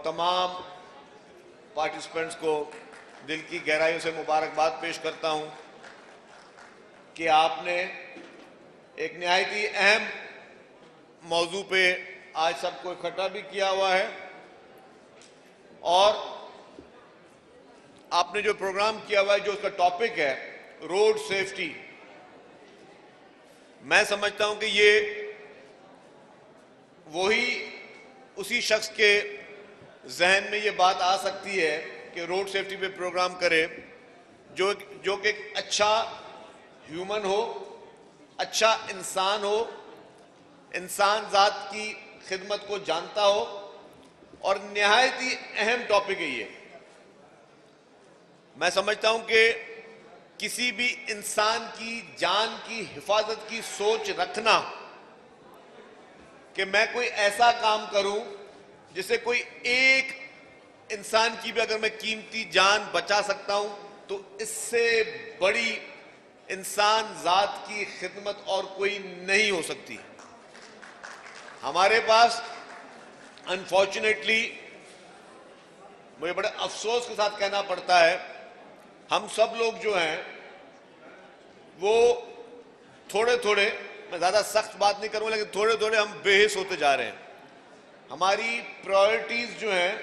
तमाम पार्टिसिपेंट्स को दिल की गहराइयों से मुबारकबाद पेश करता हूं कि आपने एक निहायत ही अहम मौजू पे आज सबको इकट्ठा भी किया हुआ है और आपने जो प्रोग्राम किया हुआ है, जो उसका टॉपिक है रोड सेफ्टी, मैं समझता हूं कि ये वही उसी शख्स के जहन में ये बात आ सकती है कि रोड सेफ्टी पे प्रोग्राम करे जो कि एक अच्छा ह्यूमन हो, अच्छा इंसान हो, इंसान जात की खिदमत को जानता हो और निहायत ही अहम टॉपिक है ये। मैं समझता हूं कि किसी भी इंसान की जान की हिफाजत की सोच रखना कि मैं कोई ऐसा काम करूं जिससे कोई एक इंसान की भी अगर मैं कीमती जान बचा सकता हूं तो इससे बड़ी इंसान जात की खिदमत और कोई नहीं हो सकती। हमारे पास अनफॉर्चुनेटली, मुझे बड़े अफसोस के साथ कहना पड़ता है, हम सब लोग जो हैं वो थोड़े थोड़े, मैं ज्यादा सख्त बात नहीं करूंगा, लेकिन थोड़े थोड़े हम बेहिस होते जा रहे हैं। हमारी प्रायोरिटीज जो हैं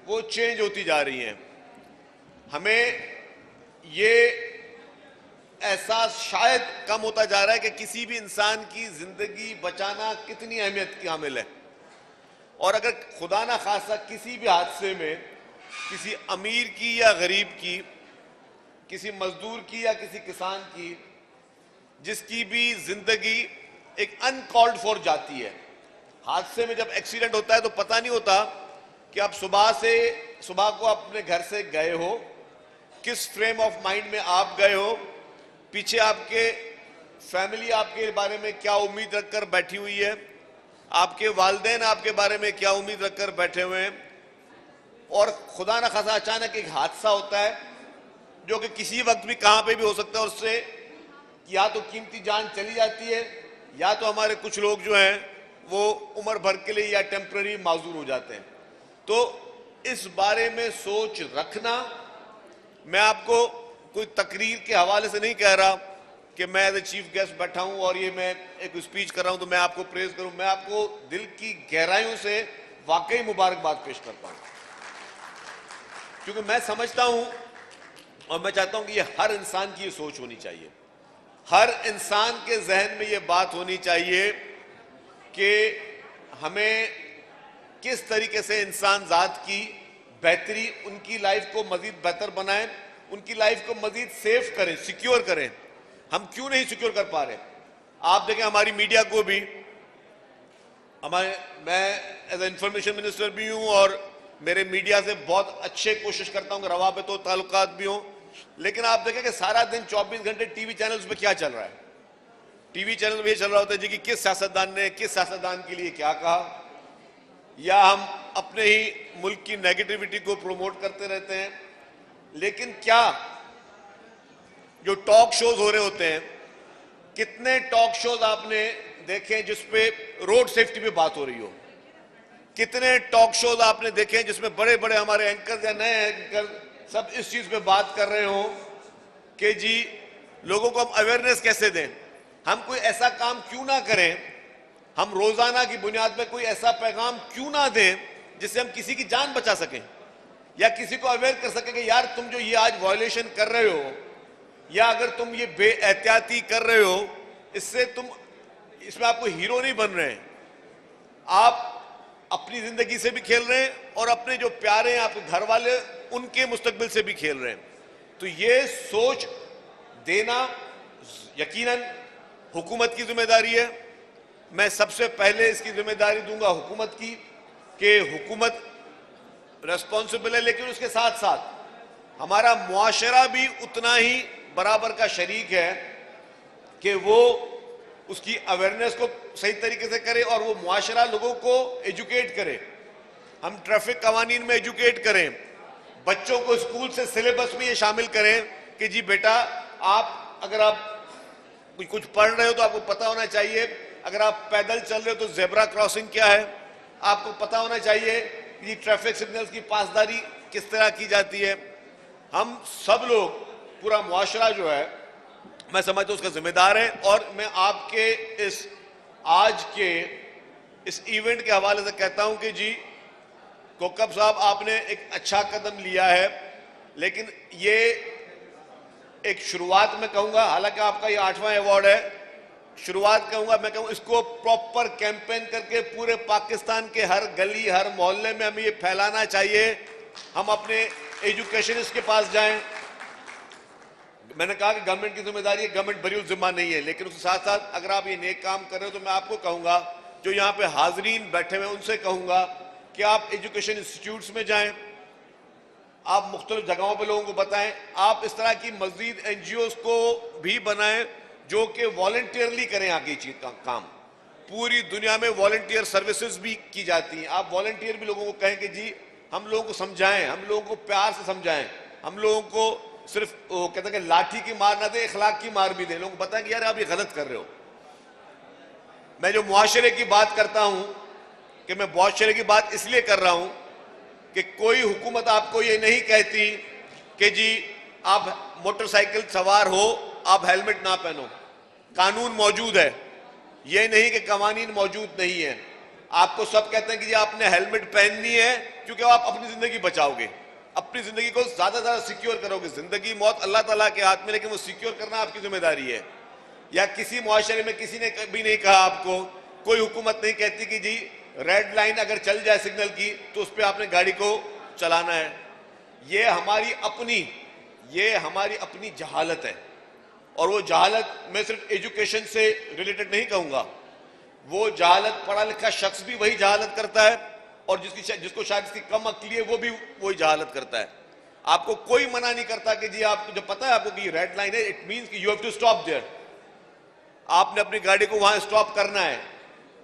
वो चेंज होती जा रही हैं। हमें ये एहसास शायद कम होता जा रहा है कि किसी भी इंसान की जिंदगी बचाना कितनी अहमियत की हामिल है। और अगर खुदा ना खासा किसी भी हादसे में किसी अमीर की या गरीब की, किसी मजदूर की या किसी किसान की, जिसकी भी जिंदगी एक अनकॉल्ड फॉर जाती है, हादसे में जब एक्सीडेंट होता है तो पता नहीं होता कि आप सुबह को अपने घर से गए हो, किस फ्रेम ऑफ माइंड में आप गए हो, पीछे आपके फैमिली आपके बारे में क्या उम्मीद रखकर बैठी हुई है, आपके वालिदैन आपके बारे में क्या उम्मीद रखकर बैठे हुए हैं, और खुदा न खासा अचानक एक हादसा होता है जो कि किसी वक्त भी कहां पे भी हो सकता है। उससे या तो कीमती जान चली जाती है या तो हमारे कुछ लोग जो हैं वो उम्र भर के लिए या टेम्पररी माजूर हो जाते हैं। तो इस बारे में सोच रखना, मैं आपको कोई तकरीर के हवाले से नहीं कह रहा कि मैं एज ए चीफ गेस्ट बैठा हूं और ये मैं एक स्पीच कर रहा हूं तो मैं आपको प्रेज करूं। मैं आपको दिल की गहराइयों से वाकई मुबारकबाद पेश करता हूं, क्योंकि मैं समझता हूं और मैं चाहता हूं कि ये हर इंसान की ये सोच होनी चाहिए, हर इंसान के जहन में ये बात होनी चाहिए कि हमें किस तरीके से इंसान जात की बेहतरी, उनकी लाइफ को मजीद बेहतर बनाएं, उनकी लाइफ को मजीद सेफ करें, सिक्योर करें। हम क्यों नहीं सिक्योर कर पा रहे? आप देखें हमारी मीडिया को भी, मैं एज ए इंफॉर्मेशन मिनिस्टर भी हूं और मेरे मीडिया से बहुत अच्छे कोशिश करता हूं कि रवाबित ताल्लुकात भी हों, लेकिन आप देखें कि सारा दिन 24 घंटे टीवी चैनल्स पे क्या चल रहा है। टीवी चैनल में ये चल रहा होता है जी कि किस सियासतदान ने किस सियासतदान के लिए क्या कहा, या हम अपने ही मुल्क की नेगेटिविटी को प्रमोट करते रहते हैं। लेकिन क्या जो टॉक शोज हो रहे होते हैं, कितने टॉक शोज आपने देखे जिसपे रोड सेफ्टी पे बात हो रही हो? कितने टॉक शोज आपने देखे जिसमें बड़े बड़े हमारे एंकर या नए एंकर सब इस चीज पे बात कर रहे हो कि जी लोगों को हम अवेयरनेस कैसे दें? हम कोई ऐसा काम क्यों ना करें, हम रोजाना की बुनियाद पर कोई ऐसा पैगाम क्यों ना दें जिससे हम किसी की जान बचा सकें या किसी को अवेयर कर सकें कि यार तुम जो ये आज वायलेशन कर रहे हो या अगर तुम ये बेएहतियाती कर रहे हो, इसमें आपको हीरो नहीं बन रहे हैं, आप अपनी जिंदगी से भी खेल रहे हैं और अपने जो प्यारे हैं आपके घर वाले उनके मुस्तकबिल से भी खेल रहे हैं। तो ये सोच देना यकीनन हुकूमत की जिम्मेदारी है। मैं सबसे पहले इसकी जिम्मेदारी दूंगा हुकूमत की कि हुकूमत रेस्पॉन्सिबल है, लेकिन उसके साथ साथ हमारा मुआशरा भी उतना ही बराबर का शरीक है कि वो उसकी अवेयरनेस को सही तरीके से करे और वो मुआशरा लोगों को एजुकेट करे। हम ट्रैफिक कवानीन में एजुकेट करें, बच्चों को स्कूल से सिलेबस में ये शामिल करें कि जी बेटा अगर आप कुछ पढ़ रहे हो तो आपको पता होना चाहिए, अगर आप पैदल चल रहे हो तो जेब्रा क्रॉसिंग क्या है, आपको पता होना चाहिए ये ट्रैफिक सिग्नल्स की पासदारी किस तरह की जाती है। हम सब लोग, पूरा मुआशरा जो है, मैं समझता हूं उसका जिम्मेदार है। और मैं आपके इस आज के इस इवेंट के हवाले से कहता हूं कि जी कोकब साहब, आपने एक अच्छा कदम लिया है, लेकिन ये एक शुरुआत में कहूंगा, हालांकि आपका ये 8वां अवार्ड है, शुरुआत कहूंगा, मैं कहूँ इसको प्रॉपर कैंपेन करके पूरे पाकिस्तान के हर गली हर मोहल्ले में हमें ये फैलाना चाहिए। हम अपने एजुकेशनिस्ट के पास जाएं। मैंने कहा कि गवर्नमेंट की जिम्मेदारी है, गवर्नमेंट बरीउल जिम्मा नहीं है, लेकिन उसके साथ साथ अगर आप ये नेक काम कर रहे हो तो मैं आपको कहूंगा, जो यहाँ पे हाजरीन बैठे हुए उनसे कहूंगा कि आप एजुकेशन इंस्टीट्यूट्स में जाएं, आप मुख्तलिफ जगहों पे लोगों को बताएं, आप इस तरह की मजीद एनजीओज को भी बनाएं जो कि वॉलंटियरली करें आगे चीज का काम। पूरी दुनिया में वॉलंटियर सर्विसेज भी की जाती हैं। आप वॉलंटियर भी लोगों को कहें कि जी हम लोगों को समझाएं, हम लोगों को प्यार से समझाएं, हम लोगों को सिर्फ कहते हैं कि लाठी की मार ना दे, इखलाक की मार भी दे, लोगों को बताएं कि यार आप ये गलत कर रहे हो। मैं जो मुआशरे की बात करता हूं कि मैं मुआशरे की बात इसलिए कर रहा हूं कि कोई हुकूमत आपको ये नहीं कहती कि जी आप मोटरसाइकिल सवार हो, आप हेलमेट ना पहनो। कानून मौजूद है, ये नहीं कि कवानीन मौजूद नहीं है। आपको सब कहते हैं कि जी आपने हेलमेट पहननी है क्योंकि आप अपनी जिंदगी बचाओगे, अपनी जिंदगी को ज्यादा से ज्यादा सिक्योर करोगे। जिंदगी मौत अल्लाह ताला के हाथ में, लेकिन वो सिक्योर करना आपकी जिम्मेदारी है। या किसी मुआशरे में किसी ने कभी नहीं कहा आपको, कोई हुकूमत नहीं कहती कि जी रेड लाइन अगर चल जाए सिग्नल की तो उस पर आपने गाड़ी को चलाना है। ये हमारी अपनी जहालत है। और वो जहालत मैं सिर्फ एजुकेशन से रिलेटेड नहीं कहूंगा, वो जहालत पढ़ा लिखा शख्स भी वही जहालत करता है, और जिसको शायद इसकी कम अक्ली है वो भी वही जहालत करता है। आपको कोई मना नहीं करता कि जी आपको जब पता है आपको कि रेड लाइन है, इट मींस कि you have to stop there, आपने अपनी गाड़ी को वहां स्टॉप करना है।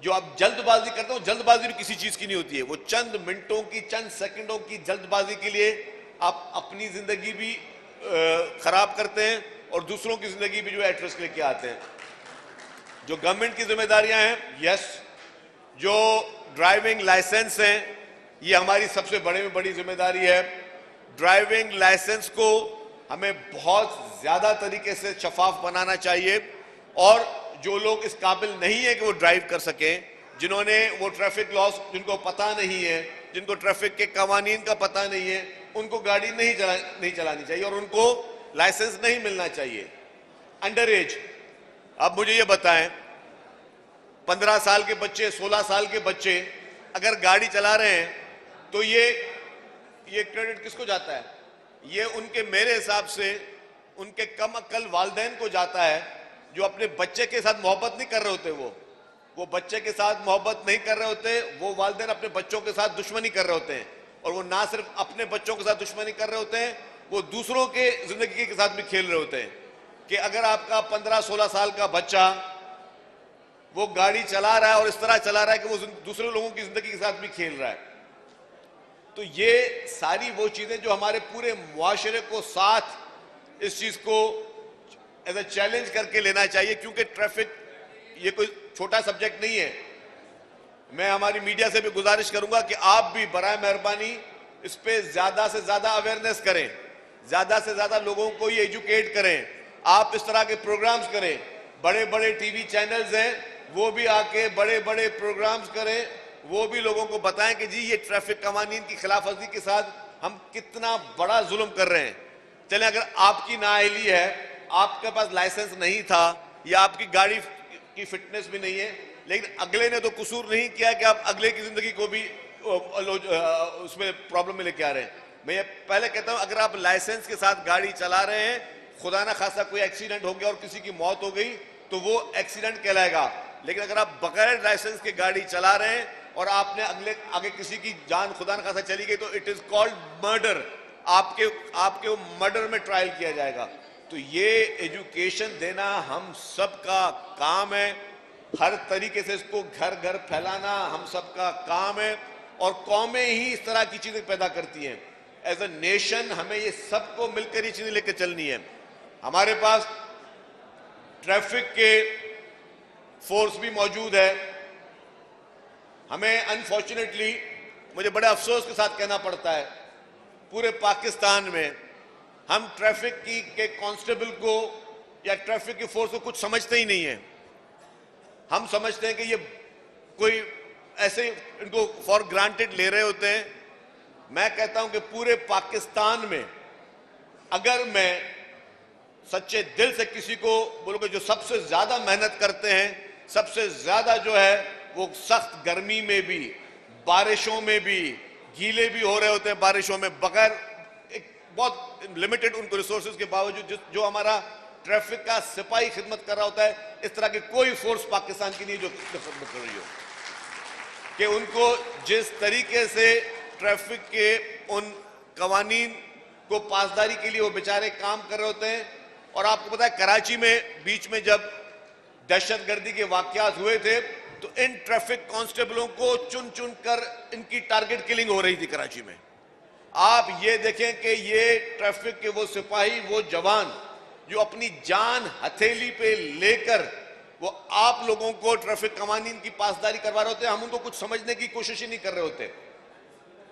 जो आप जल्दबाजी करते हो, जल्दबाजी भी किसी चीज की नहीं होती है, वो चंद मिनटों की, चंद सेकंडों की जल्दबाजी के लिए आप अपनी जिंदगी भी खराब करते हैं और दूसरों की जिंदगी भी जो है एट रिस्क लेके आते हैं। जो गवर्नमेंट की जिम्मेदारियां हैं, यस, जो ड्राइविंग लाइसेंस है, ये हमारी सबसे बड़े में बड़ी जिम्मेदारी है। ड्राइविंग लाइसेंस को हमें बहुत ज्यादा तरीके से शफाफ बनाना चाहिए, और जो लोग इस काबिल नहीं है कि वो ड्राइव कर सकें, जिन्होंने वो ट्रैफिक लॉस, जिनको पता नहीं है, जिनको ट्रैफिक के कवानीन का पता नहीं है, उनको गाड़ी नहीं चलानी चाहिए और उनको लाइसेंस नहीं मिलना चाहिए। अंडर एज, अब मुझे ये बताएं, 15 साल के बच्चे, 16 साल के बच्चे अगर गाड़ी चला रहे हैं तो ये क्रेडिट किसको जाता है? ये उनके, मेरे हिसाब से उनके कम अक्ल वालिदैन को जाता है, जो अपने बच्चे के साथ मोहब्बत नहीं कर रहे होते। वो बच्चे के साथ मोहब्बत नहीं कर रहे होते, वो वालिदैन अपने बच्चों के साथ दुश्मनी कर रहे होते हैं। और वो ना सिर्फ अपने बच्चों के साथ दुश्मनी कर रहे होते हैं, वो दूसरों के जिंदगी के साथ भी खेल रहे होते हैं। कि अगर आपका 15-16 साल का बच्चा वो गाड़ी चला रहा है और इस तरह चला रहा है कि वो दूसरे लोगों की जिंदगी के साथ भी खेल रहा है, तो ये सारी वो चीजें जो हमारे पूरे मुआशरे को साथ इस चीज को एज ए चैलेंज करके लेना चाहिए। क्योंकि ट्रैफिक ये कोई छोटा सब्जेक्ट नहीं है। मैं हमारी मीडिया से भी गुजारिश करूंगा कि आप भी बराए मेहरबानी इस पे ज्यादा से ज्यादा अवेयरनेस करें, ज्यादा से ज्यादा लोगों को ये एजुकेट करें। आप इस तरह के प्रोग्राम्स करें, बड़े बड़े टीवी चैनल्स हैं वो भी आके बड़े बड़े प्रोग्राम्स करें, वो भी लोगों को बताएं कि जी ये ट्रैफिक कवानीन की खिलाफवर्जी के साथ हम कितना बड़ा जुल्म कर रहे हैं। चलें, अगर आपकी नाअहली है, आपके पास लाइसेंस नहीं था, या आपकी गाड़ी की फिटनेस भी नहीं है, लेकिन अगले ने तो कसूर नहीं किया कि आप अगले की जिंदगी को भी उसमें प्रॉब्लम में लेके आ रहे हैं। मैं ये पहले कहता हूं, अगर आप लाइसेंस के साथ गाड़ी चला रहे हैं, खुदा ना खासा कोई एक्सीडेंट हो गया और किसी की मौत हो गई तो वो एक्सीडेंट कहलाएगा। लेकिन अगर आप बगैर लाइसेंस के गाड़ी चला रहे हैं और आपने आगे किसी की जान खुदा न खासा चली गई, तो इट इज कॉल्ड मर्डर। आपके वो मर्डर में ट्रायल किया जाएगा। तो ये एजुकेशन देना हम सबका काम है, हर तरीके से इसको घर घर फैलाना हम सबका काम है, और कौमें ही इस तरह की चीजें पैदा करती हैं। एज अ नेशन हमें ये सबको मिलकर ये चीजें लेकर चलनी है। हमारे पास ट्रैफिक के फोर्स भी मौजूद है। हमें अनफॉर्चुनेटली मुझे बड़े अफसोस के साथ कहना पड़ता है, पूरे पाकिस्तान में हम ट्रैफिक के कांस्टेबल को या ट्रैफिक की फोर्स को कुछ समझते ही नहीं है। हम समझते हैं कि ये कोई ऐसे इनको फॉर ग्रांटेड ले रहे होते हैं। मैं कहता हूं कि पूरे पाकिस्तान में अगर मैं सच्चे दिल से किसी को बोलूंगा जो सबसे ज्यादा मेहनत करते हैं, सबसे ज्यादा जो है वो सख्त गर्मी में भी, बारिशों में भी, गीले भी हो रहे होते हैं बारिशों में, बगैर एक बहुत लिमिटेड उनको रिसोर्सेज के बावजूद जो हमारा ट्रैफिक का सिपाही खिदमत कर रहा होता है, इस तरह की कोई फोर्स पाकिस्तान की नहीं जो खिदमत कर रही हो, कि उनको जिस तरीके से ट्रैफिक के उन कवानीन को पासदारी के लिए वो बेचारे काम कर रहे होते हैं। और आपको पता है कराची में बीच में जब दहशतगर्दी के वाकयात हुए थे तो इन ट्रैफिक कांस्टेबलों को चुन चुन कर इनकी टारगेट किलिंग हो रही थी कराची में। आप ये देखें कि ये ट्रैफिक के वो सिपाही, वो जवान जो अपनी जान हथेली पे लेकर वो आप लोगों को ट्रैफिक कवानीन की पासदारी करवा रहे होते हैं, हम उनको कुछ समझने की कोशिश ही नहीं कर रहे होते।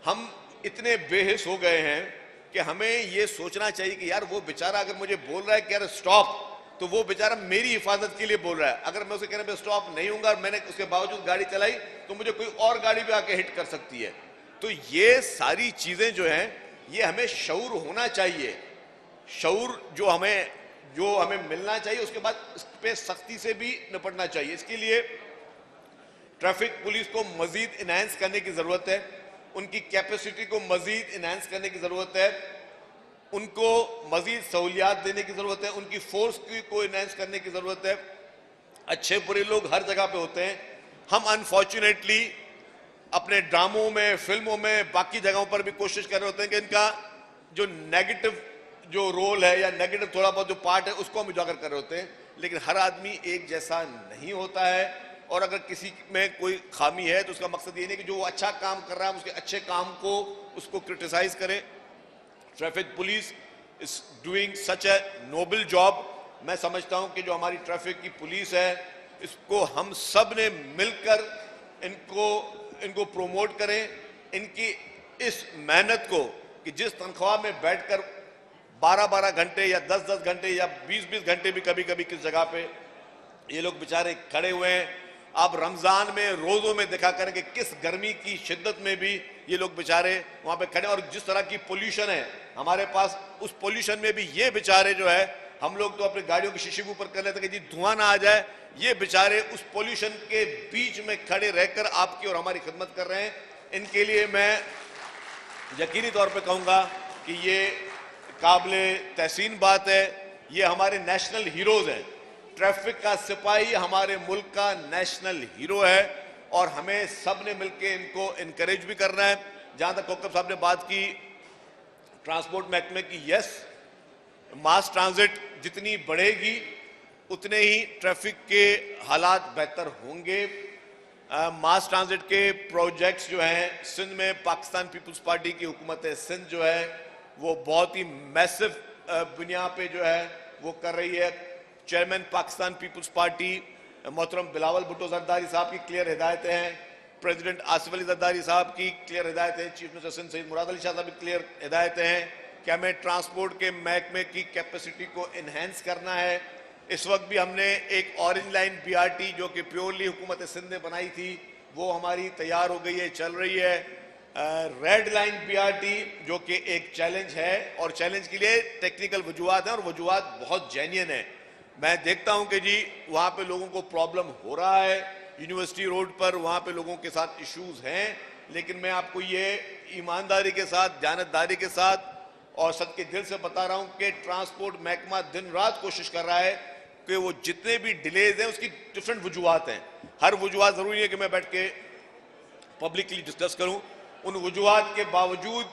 हम इतने बेहिस हो गए हैं कि हमें ये सोचना चाहिए कि यार वो बेचारा अगर मुझे बोल रहा है कि यार स्टॉप, तो वो बेचारा मेरी हिफाजत के लिए बोल रहा है। अगर मैं उसे कहने पे स्टॉप नहीं हूंगा और मैंने उसके बावजूद गाड़ी चलाई तो मुझे कोई और गाड़ी भी आके हिट कर सकती है। तो ये सारी चीजें जो हैं ये हमें शऊर होना चाहिए, शऊर जो हमें मिलना चाहिए, उसके बाद इस पे सख्ती से भी निपटना चाहिए। इसके लिए ट्रैफिक पुलिस को मजीद इनहैंस करने की जरूरत है, उनकी कैपेसिटी को मजीद इनहैंस करने की जरूरत है, उनको मजीद सहूलियात देने की जरूरत है, उनकी फोर्स को इनहैंस करने की जरूरत है। अच्छे बुरे लोग हर जगह पे होते हैं। हम अनफॉर्चुनेटली अपने ड्रामों में, फिल्मों में, बाकी जगहों पर भी कोशिश कर रहे होते हैं कि इनका जो नेगेटिव जो रोल है या नेगेटिव थोड़ा बहुत जो पार्ट है उसको हम उजागर कर रहे होते हैं। लेकिन हर आदमी एक जैसा नहीं होता है और अगर किसी में कोई खामी है तो उसका मकसद ये नहीं कि जो वो अच्छा काम कर रहा है उसके अच्छे काम को उसको क्रिटिसाइज करें। Traffic police is doing such a noble job. मैं समझता हूं कि जो हमारी ट्रैफिक की पुलिस है इसको हम सब ने मिलकर इनको प्रोमोट करें। इनकी इस मेहनत को कि जिस तनख्वाह में बैठकर 12-12 घंटे या 10-10 घंटे या 20-20 घंटे भी कभी कभी किस जगह पे ये लोग बेचारे खड़े हुए हैं। आप रमजान में रोजों में देखा करें कि किस गर्मी की शिद्दत में भी ये लोग बेचारे वहां पे खड़े, और जिस तरह की पोल्यूशन है हमारे पास, उस पोल्यूशन में भी ये बेचारे जो है, हम लोग तो अपनी गाड़ियों की शीशे के ऊपर कर लेते हैं कि जी धुआं ना आ जाए, ये बेचारे उस पोल्यूशन के बीच में खड़े रहकर आपकी और हमारी खिदमत कर रहे हैं। इनके लिए मैं यकीनी तौर पर कहूंगा कि ये काबिले तहसीन बात है। ये हमारे नेशनल हीरोज हैं। ट्रैफिक का सिपाही हमारे मुल्क का नेशनल हीरो है और हमें सब ने मिलकर इनको इनकरेज भी करना है। जहां तक कोकब साहब ने बात की ट्रांसपोर्ट महकमे की, यस, मास ट्रांजिट जितनी बढ़ेगी उतने ही ट्रैफिक के हालात बेहतर होंगे। मास ट्रांजिट के प्रोजेक्ट्स जो हैं सिंध में, पाकिस्तान पीपल्स पार्टी की हुकूमत सिंध जो है वो बहुत ही मैसिव बुनियाद पे जो है वो कर रही है। चेयरमैन पाकिस्तान पीपल्स पार्टी मोहतरम बिलावल भुट्टो जरदारी साहब की क्लियर हिदायतें हैं, प्रेसिडेंट आसिफ अली जरदारी साहब की क्लियर हिदायतें हैं, चीफ मिनिस्टर सिंध सईद मुराद अली शाह साहब की क्लियर हिदायतें हैं कि हमें ट्रांसपोर्ट के महकमे की कैपेसिटी को इन्हेंस करना है। इस वक्त भी हमने एक ऑरेंज लाइन BRT जो कि प्योरली हुकूमत सिंध ने बनाई थी वो हमारी तैयार हो गई है, चल रही है। रेड लाइन BRT जो कि एक चैलेंज है और चैलेंज के लिए टेक्निकल वजूहात हैं और वजूहात बहुत जेन्युइन है। मैं देखता हूं कि जी वहां पे लोगों को प्रॉब्लम हो रहा है, यूनिवर्सिटी रोड पर वहां पे लोगों के साथ इश्यूज हैं, लेकिन मैं आपको ये ईमानदारी के साथ, जानतदारी के साथ और सच्चे दिल से बता रहा हूं कि ट्रांसपोर्ट महकमा दिन रात कोशिश कर रहा है कि वो जितने भी डिलेज हैं उसकी डिफरेंट वजूहात हैं। हर वजूहात जरूरी है कि मैं बैठ के पब्लिकली डिस्कस करूं। उन वजूहात के बावजूद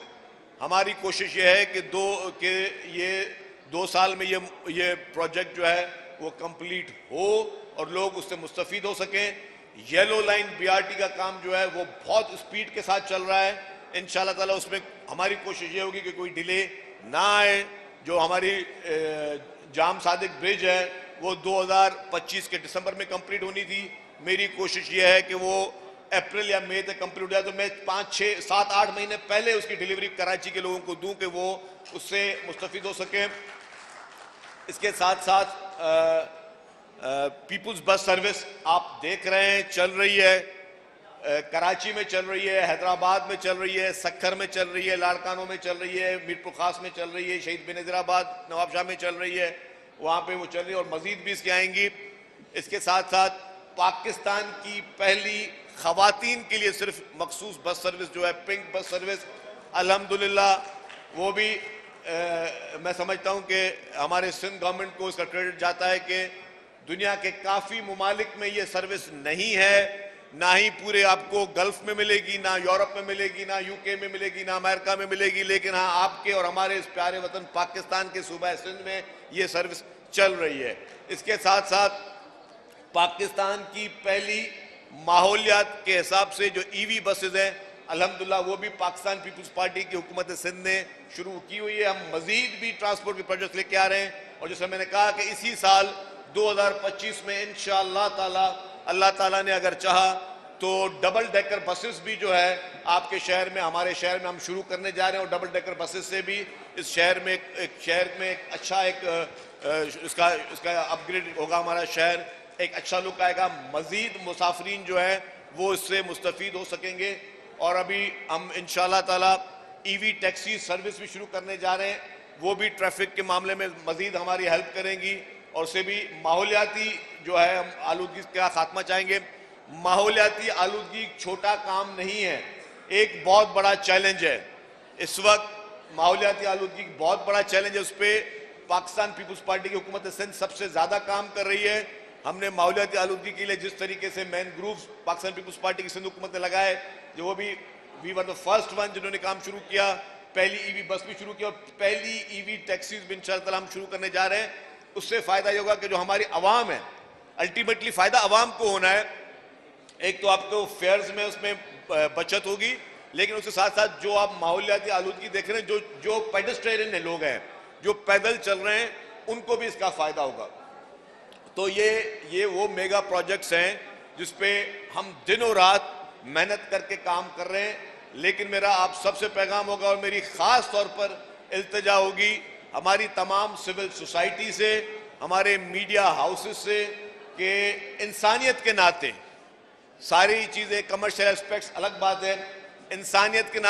हमारी कोशिश ये है कि ये 2 साल में ये प्रोजेक्ट जो है वो कंप्लीट हो और लोग उससे मुस्तफीद हो सकें। येलो लाइन BRT का काम जो है वो बहुत स्पीड के साथ चल रहा है। इंशाल्लाह ताला उसमें हमारी कोशिश ये होगी कि कोई डिले ना आए। जो हमारी जाम सादिक ब्रिज है वो 2025 के दिसंबर में कंप्लीट होनी थी। मेरी कोशिश ये है कि वो अप्रैल या मई तक कंप्लीट हो जाए तो मैं 5, 6, 7, 8 महीने पहले उसकी डिलीवरी कराची के लोगों को दूं कि वो उससे मुस्तफिद हो सके। इसके साथ साथ पीपुल्स बस सर्विस आप देख रहे हैं चल रही है, कराची में चल रही है, हैदराबाद में चल रही है, सक्खर में चल रही है, लाड़कानों में चल रही है, मीरपुर खास में चल रही है, शहीद बेनज़ीराबाद नवाबशाह में चल रही है, वहाँ पे वो चल रही है और मजीद भी इसके आएंगी। इसके साथ साथ पाकिस्तान की पहली खवातीन के लिए सिर्फ मखसूस बस सर्विस जो है पिंक बस सर्विस, अल्हम्दुलिल्लाह वो भी मैं समझता हूँ कि हमारे सिंध गवर्नमेंट को इसका क्रेडिट जाता है कि दुनिया के काफ़ी ममालिक में ये सर्विस नहीं है, ना ही पूरे आपको गल्फ में मिलेगी, ना यूरोप में मिलेगी, ना यूके में मिलेगी, ना अमेरिका में मिलेगी, लेकिन हाँ आपके और हमारे इस प्यारे वतन पाकिस्तान के सूबा सिंध में ये सर्विस चल रही है। इसके साथ साथ पाकिस्तान की पहली माहौलियात के हिसाब से जो ईवी बसेज हैं, अल्हम्दुलिल्लाह वो भी पाकिस्तान पीपुल्स पार्टी की हुकूमत सिंध ने शुरू की हुई है। हम मजीद भी ट्रांसपोर्ट के प्रोजेक्ट लेके आ रहे हैं और जैसे मैंने कहा कि इसी साल 2025 में इंशाअल्लाह ताला, अल्लाह ताला ने अगर चाहा तो डबल डेकर बसेस भी जो है आपके शहर में, हमारे शहर में हम शुरू करने जा रहे हैं और डबल डेकर बसेस से भी इस शहर में एक अच्छा इसका अपग्रेड होगा, हमारा शहर एक अच्छा लुक आएगा, मजीद मुसाफरीन जो है वो इससे मुस्तफीद हो सकेंगे। और अभी हम इंशाअल्लाह ताला ईवी टैक्सी सर्विस भी शुरू करने जा रहे हैं, वो भी ट्रैफिक के मामले में मजीद हमारी हेल्प करेंगी और से भी माहौलियाती जो है हम आलूदगी का खात्मा चाहेंगे। माहौलियाती आलूदगी छोटा काम नहीं है, एक बहुत बड़ा चैलेंज है। इस वक्त माहौलियाती आलूदगी बहुत बड़ा चैलेंज है, उस पर पाकिस्तान पीपुल्स पार्टी की हुकूमत सिंध सबसे ज्यादा काम कर रही है। हमने माहौलियाती आलूदगी के लिए जिस तरीके से मैन ग्रुप्स पाकिस्तान पीपुल्स पार्टी की सिंध हुकूमत ने लगाए, जो वो भी we were the first one जिन्होंने काम शुरू किया, पहली ईवी बस भी शुरू किया और पहली ईवी टैक्सीज भी इंशाअल्लाह हम शुरू करने जा रहे हैं। उससे फायदा ये होगा कि जो हमारी आवाम है, अल्टीमेटली फायदा आवाम को होना है। एक तो आपको फेयर्स में उसमें बचत होगी, लेकिन उसके साथ साथ जो आप माहौलियाती आलूदगी देख रहे हैं, जो पेडेस्ट्रियन लोग हैं, जो पैदल चल रहे हैं, उनको भी इसका फायदा होगा। तो ये वो मेगा प्रोजेक्ट्स हैं जिसपे हम दिनों रात मेहनत करके काम कर रहे हैं। लेकिन मेरा आप सबसे पैगाम होगा और मेरी खास तौर पर इल्तिजा होगी हमारी तमाम सिविल सोसाइटी से, हमारे मीडिया हाउसेस से, कि इंसानियत के नाते सारी चीज़ें, कमर्शियल एस्पेक्ट्स अलग बात है, इंसानियत के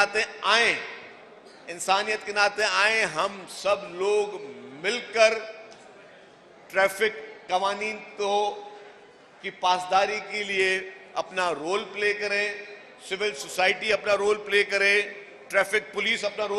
नाते आए हम सब लोग मिलकर ट्रैफिक कवानीन की पासदारी के लिए अपना रोल प्ले करें, सिविल सोसाइटी अपना रोल प्ले करे, ट्रैफिक पुलिस अपना रोल